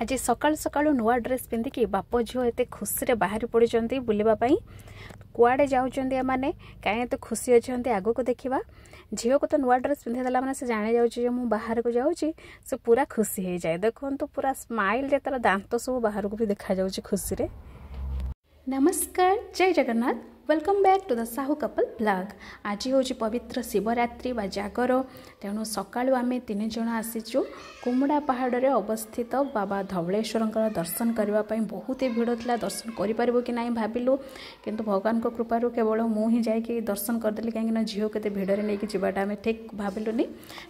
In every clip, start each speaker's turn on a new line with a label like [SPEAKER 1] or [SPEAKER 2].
[SPEAKER 1] आज सकाल सकाल नुआ ड्रेस पिंधिकी बाप झील एत खुशी बाहरी पड़ते बुलवाई कुआडे जाऊँचे मैंने कहीं एत खुशी अच्छा आग को देखा झील को तो नुआ ड्रेस पिंधेदेला मैंने से जानी जाऊँगी मैं बाहर को जाऊँगी से पूरा खुशी हो जाए देखो पूरा स्माइल जे तार दांत सब बाहर को भी देखा जाऊँगी खुशी रे। नमस्कार जय Jagannath welcome back to the Sahu couple blog. आज हूँ पवित्र शिवरात्रि बा जागर तेणु सकाळु आमे 3 जण आसीचु कुमुड़ा पहाड़ रे अवस्थित बाबा धवलेश्वर दर्शन करने बहुत ही भिड़ था। दर्शन करूँ कि नहीं भाविलु किंतु भगवान को कृपार केवल मुझे जाकि दर्शन करदेली कहीं झील के भिड़े नहीं जावाटा आम ठीक भाविलुनि।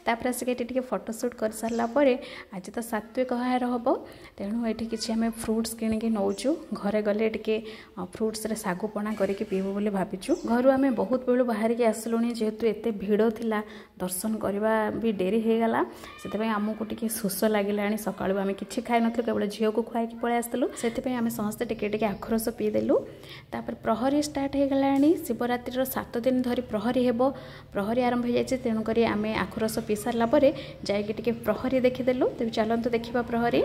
[SPEAKER 1] तापर आसिक फोटोशूट कर सारापर आज तो सात्विक आहार हम तेणु ये किसी आम फ्रुट्स किणिकी नौचु घरे गले टे फ्रुट्स रे सागु पणा करके पीबू बोली भाविचु। घर आम बहुत बेलू बाहर की आसलुनी जेहेतु एत भिड़ थिला दर्शन करवा भी डेरी हो गला से आमको टिके शोष लगे सकाळु आम कि खाई नु केवल झील को खुआई पलि आसलु से आम समस्ते टिके आखरस पीदेलु। तापर प्रहरी स्टार्ट हो गला शिवरात्रि 7 दिन धरी प्रहरी हेब प्रहरी आरंभ हो जाए तेणुक आम आखरस पी सारापर जाकि प्रहरी देखीदेलु। तेज चलतु देखा प्रहरी।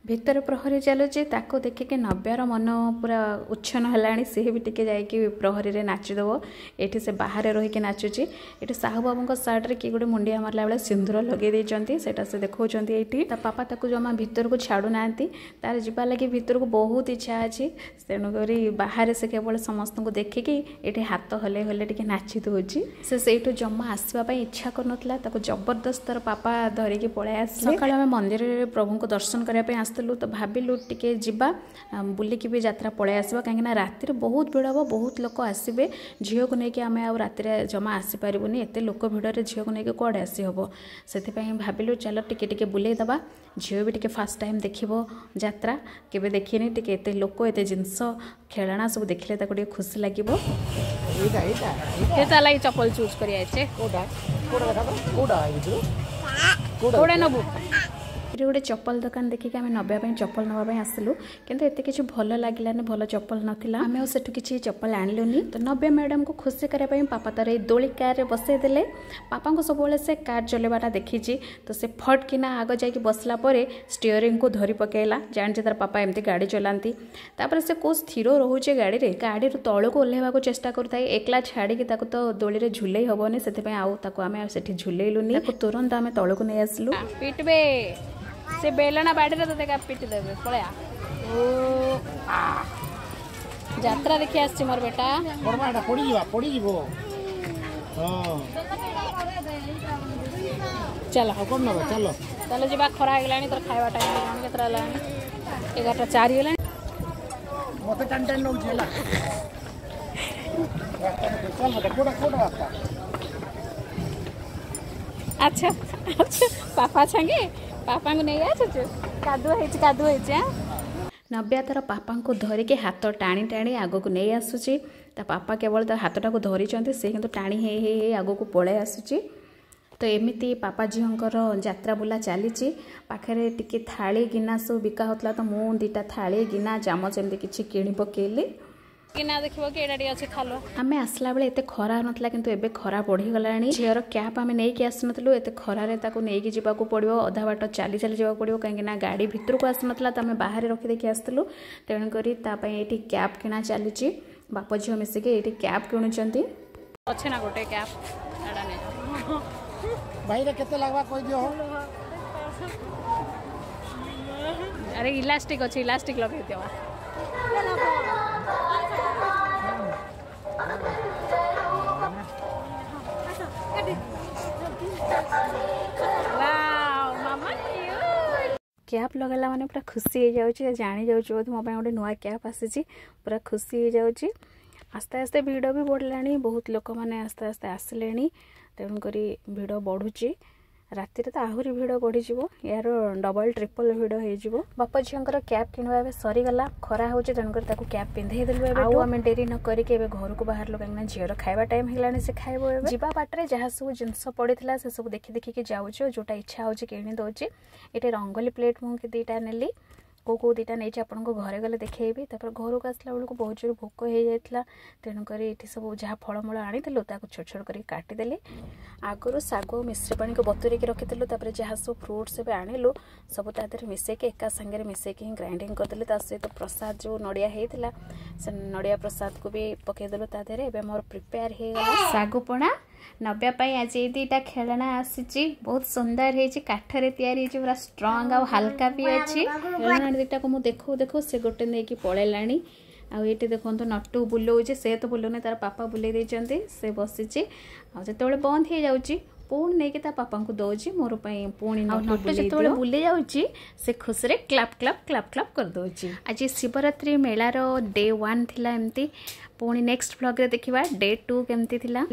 [SPEAKER 1] भितर प्रहरी चलुची ताको देखिके नव्यार मन पूरा उच्छन है सी भी टिके जाकि प्रहरी रे नाचिदेव ये से बाहर रहीकि नाचुची। ये साहू बाबू सार्ट कि गोटे मुंडिया मारला बेले सिंदूर लगे देते से देखा ये पापा ताको जमा भितर को छाड़ू ना तार जीवा लगे भितर को बहुत इच्छा अच्छी तेणुक बाहर से केवल समस्त को देखिकी ये हाथ हले हले टे नाची दूची से जमा आसवाई इच्छा करना जबरदस्त तार पापा धरिकी पलि आस। सकाल आम मंदिर प्रभु को दर्शन करने तो भाविलु टिके जिबा बुलिकी भी यात्रा पलि आसवा कहीं राति बहुत भिड़ हम बहुत लोक आसबे झील को लेकिन आम आ राति जमा आसीपारूनी एत लोक भिड़े झील को लेकिन कौड़े आसी हम से भाविलु चलो टिके बुले दबा झील भी टिके फास्ट टाइम देखिबो यात्रा केबे देखिनी टिके एत लोक एत जिनस खेलना सब देखिले खुशी लगे। चप्पल चूज कर नबू ये गोटे चप्पल दुकान देखिए आम नवाई चप्पल नापी आसलु किंतु एत किसी भल लगे भल चप्पल नाला आम सेठू किसी चप्पल आणलुनी। तो नव्या मैडम को खुशी करने पापा तार दोली कार बसईदे पापा को सब से कार चलवाटा देखी तो से फट किना आग जाकि बसला स्टीयरिंग को धरी पकेला जानी तार पापा एमती गाड़ी चलाती तापर से कौ स्थिर रोचे गाड़ी रे गाड़ी तौक ओह्लैवा चेष्टा करता एकला छाड़ी तो दोली रे झुले हेनी से आम से झुलेलुनी तुरंत आम तौक नहीं आसलु। पिटबे से बेलना बाड़ी तो देखा पिटी देवे पलया यात्रा देखी आसी मोर बेटा चलो चलो चलो जी खरा है तोर खावा टाइम के 11:04 है मत टाइम टाइम नौ अच्छा अच्छा पापा छांगे पापा को नहीं आसु कादुआ नव्या तार पापा को धरिके हाथ टाणी टाणी आग को नहीं आसूची पापा केवल तार हाथटा को धरी से किंतु टाणी हे आग को पलि आसूची। तो एमती पापा झीर यात्रा बुला चली पाखे टिके थाली गिना सब बिका होता तो मु 2टा थाली गिना चामच एमती किसी किणी पकेली किना देखिबो कि एडाडी अछि खालो आमे आसला बेले एते खरा नथला किंतु एबे खरा बढ़ी गलानी। झीर कैप आमे नै कि आसनतलु एते खरा रे ताको नै कि जिबा को पड़ियो अधा बाट चली चली जिबा पड़ियो कहीं ना गाड़ी भीतर को आसनतला त आमे बाहर रखि देखि आस्तलु तेणु करी ता पई एठी कैप किना चलीची बाप झील मिसिके एठी कैप किणुचंती अछि ना गोटे कैप एडा नै भाई रे केते लागबा कोइ दियो अरे इलास्टिक अछि इलास्टिक लगे देवा कैप लगेला माने पूरा खुशी हो जाऊँ जानी जाऊँ मो गोटे नुआ कैप आसी पूरा खुशी हो जाऊँ। आस्ते आस्ते भिड़ भी बढ़ला बहुत लोक मैंने आस्ते आस्ते आसिले तेणुक भिड़ बढ़ुची राति तो आहरी भिड़ बढ़ी यार डबल ट्रिपल भिड़ हो बाप झीर कैप किणवा सरीगला खरा हो तेणुक कैप पिंधेदेलु आम डेरी न करके घर को बाहर कहीं झीर खावा टाइम है से खाइब जावा बाटर जहाँ सब जिनस पड़ा से सब देखी देखिकी जाऊँ जोटा इच्छा हो कि दौर ये रंगोली प्लेट मुझे 2टा नेली कौ दुटा नहीं आपको घरे गले देखी तापर घर को आसला बेलू बहुत जोर भोक हो जाता तेणुक ये सब जहाँ फलमूल आनी छोट छोट कर काटिदेली आगुरी साग और मिश्री पानी को बतुरे रखीलु जहाँ सब फ्रुट्स भी आणिलु सब तादेह मिसेक एका सागर मिसेक ही ग्राइंडिंग करदेली सहित प्रसाद जो नड़िया होता से नड़िया प्रसाद को भी पकईदेलु तादेह एवं मोर प्रिपेयर हो गला सागु पणा नव्यापाई आज ये दुटा खेलना आसी बहुत सुंदर है काठरे तैयारी पूरा स्ट्रंग आ हल्का भी अच्छी खेलना दुटा को मुझे देखो देखो से गोटे नहीं पलैला आउ ये देखो नटू बुलाऊे से तो बुलाऊनी तार पापा बुले देते से बसीचे जो बंद हो जाऊँगी पुणी नहीं पापा को दौर मोर पुणी नटू जो बुले जाऊँगी से खुशी रे क्लाप क्लाप क्लाप क्लाप कर दूची। आज शिवरात्रि मेलार डे 1 थिला एमती पुणी नेक्स्ट व्लॉग रे देखिबा डे 2 केमती थिला।